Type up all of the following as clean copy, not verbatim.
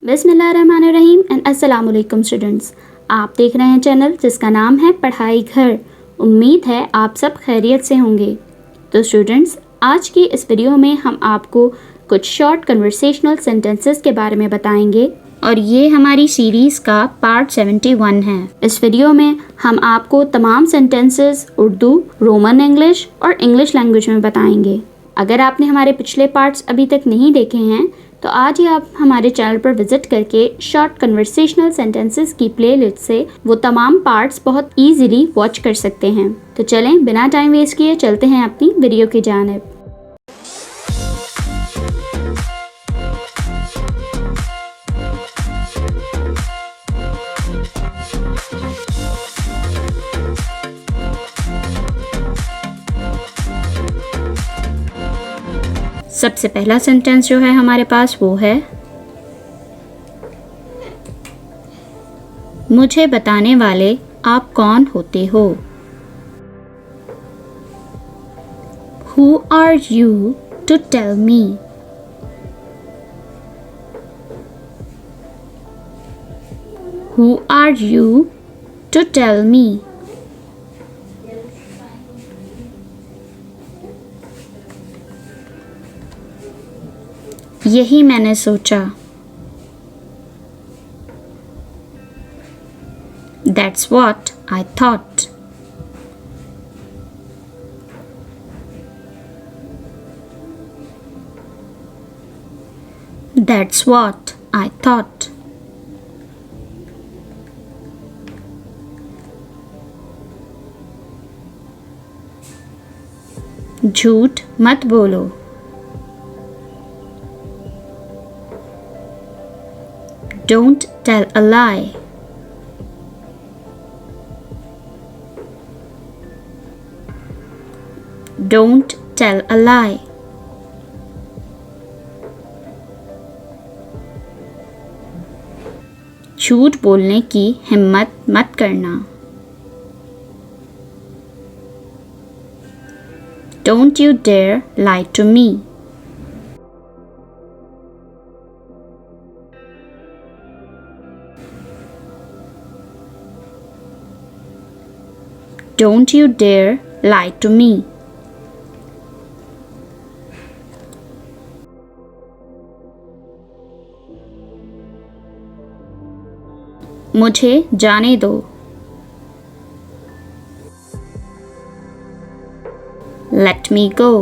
बिस्मिल्लाहिर्रहमानिर्रहीम एंड अस्सलाम वालेकुम स्टूडेंट्स। आप देख रहे हैं चैनल जिसका नाम है पढ़ाई घर। उम्मीद है आप सब खैरियत से होंगे। तो स्टूडेंट्स, आज की इस वीडियो में हम आपको कुछ शॉर्ट कन्वर्सेशनल सेंटेंसेस के बारे में बताएंगे और ये हमारी सीरीज़ का पार्ट 71 है। इस वीडियो में हम आपको तमाम सेंटेंसेस उर्दू, रोमन इंग्लिश और इंग्लिश लैंग्वेज में बताएंगे। अगर आपने हमारे पिछले पार्ट्स अभी तक नहीं देखे हैं तो आज ही आप हमारे चैनल पर विजिट करके शॉर्ट कन्वर्सेशनल सेंटेंसेस की प्लेलिस्ट से वो तमाम पार्ट्स बहुत इजीली वॉच कर सकते हैं। तो चलें बिना टाइम वेस्ट किए चलते हैं अपनी वीडियो की जानिब। सबसे पहला सेंटेंस जो है हमारे पास वो है, मुझे बताने वाले आप कौन होते हो। Who are you to tell me? Who are you to tell me? यही मैंने सोचा। That's what I thought. That's what I thought. झूठ मत बोलो। Don't tell a lie. Don't tell a lie. झूठ बोलने की हिम्मत मत करना। Don't you dare lie to me. Don't you dare lie to me. मुझे जाने दो। Let me go.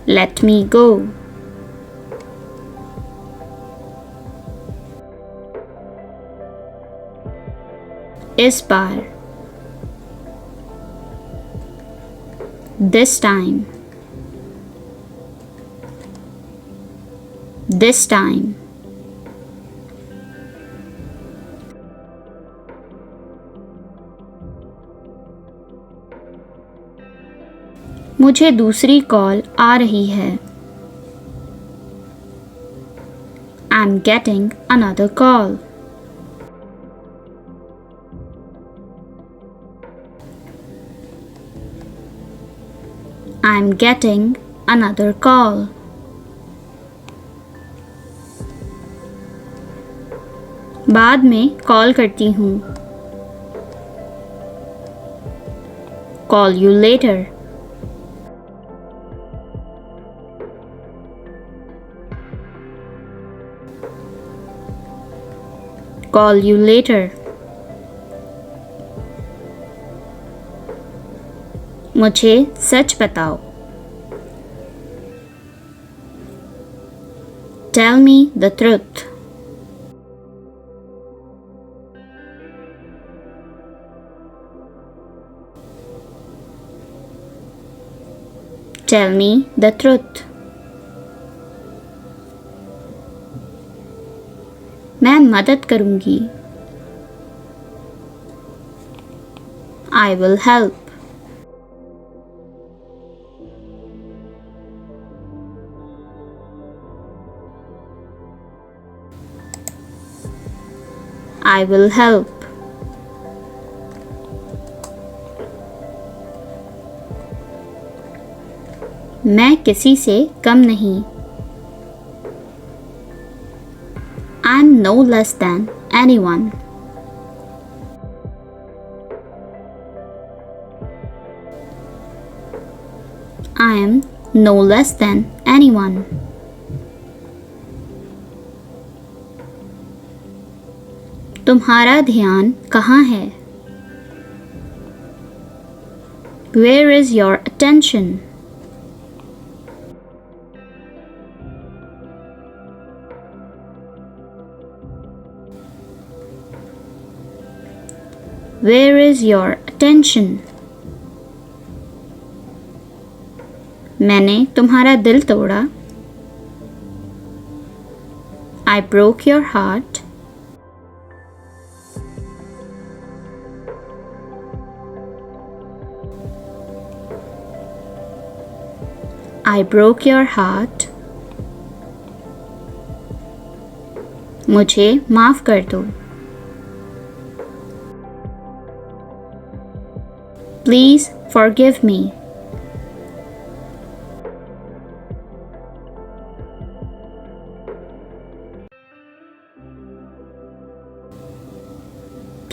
Let me go. इस बार। This time. This time. मुझे दूसरी कॉल आ रही है। I'm getting another call. I'm getting another call. बाद में कॉल करती हूँ। Call you later. Call you later. मुझे सच बताओ। Tell me the truth. Tell me the truth. मैं मदद करूंगी। I will help. I will help. मैं किसी से कम नहीं। I am no less than anyone. I am no less than anyone. तुम्हारा ध्यान कहाँ है? Where is your attention? Where is your attention? मैंने तुम्हारा दिल तोड़ा। I broke your heart. I broke your heart. मुझे माफ कर दो। Please forgive me.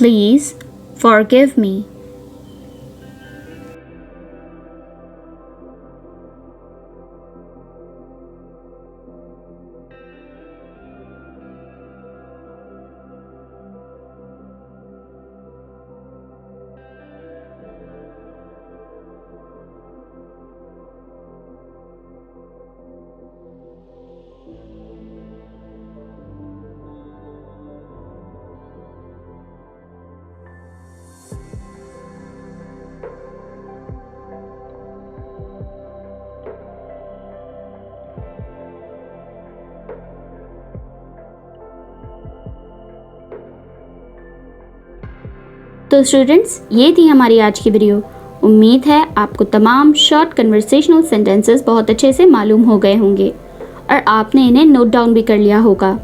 Please forgive me. तो स्टूडेंट्स, ये थी हमारी आज की वीडियो। उम्मीद है आपको तमाम शॉर्ट कन्वर्सेशनल सेंटेंसेस बहुत अच्छे से मालूम हो गए होंगे और आपने इन्हें नोट डाउन भी कर लिया होगा।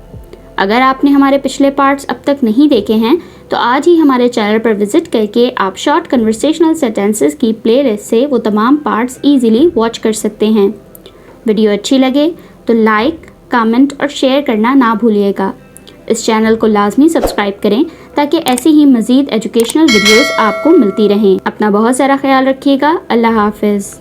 अगर आपने हमारे पिछले पार्ट्स अब तक नहीं देखे हैं तो आज ही हमारे चैनल पर विजिट करके आप शॉर्ट कन्वर्सेशनल सेंटेंसेस की प्लेलिस्ट से वो तमाम पार्ट्स इजीली वॉच कर सकते हैं। वीडियो अच्छी लगे तो लाइक, कमेंट और शेयर करना ना भूलिएगा। इस चैनल को लाजमी सब्सक्राइब करें ताकि ऐसी ही मज़ीद एजुकेशनल वीडियोस आपको मिलती रहें। अपना बहुत सारा ख्याल रखिएगा। अल्लाह हाफिज़।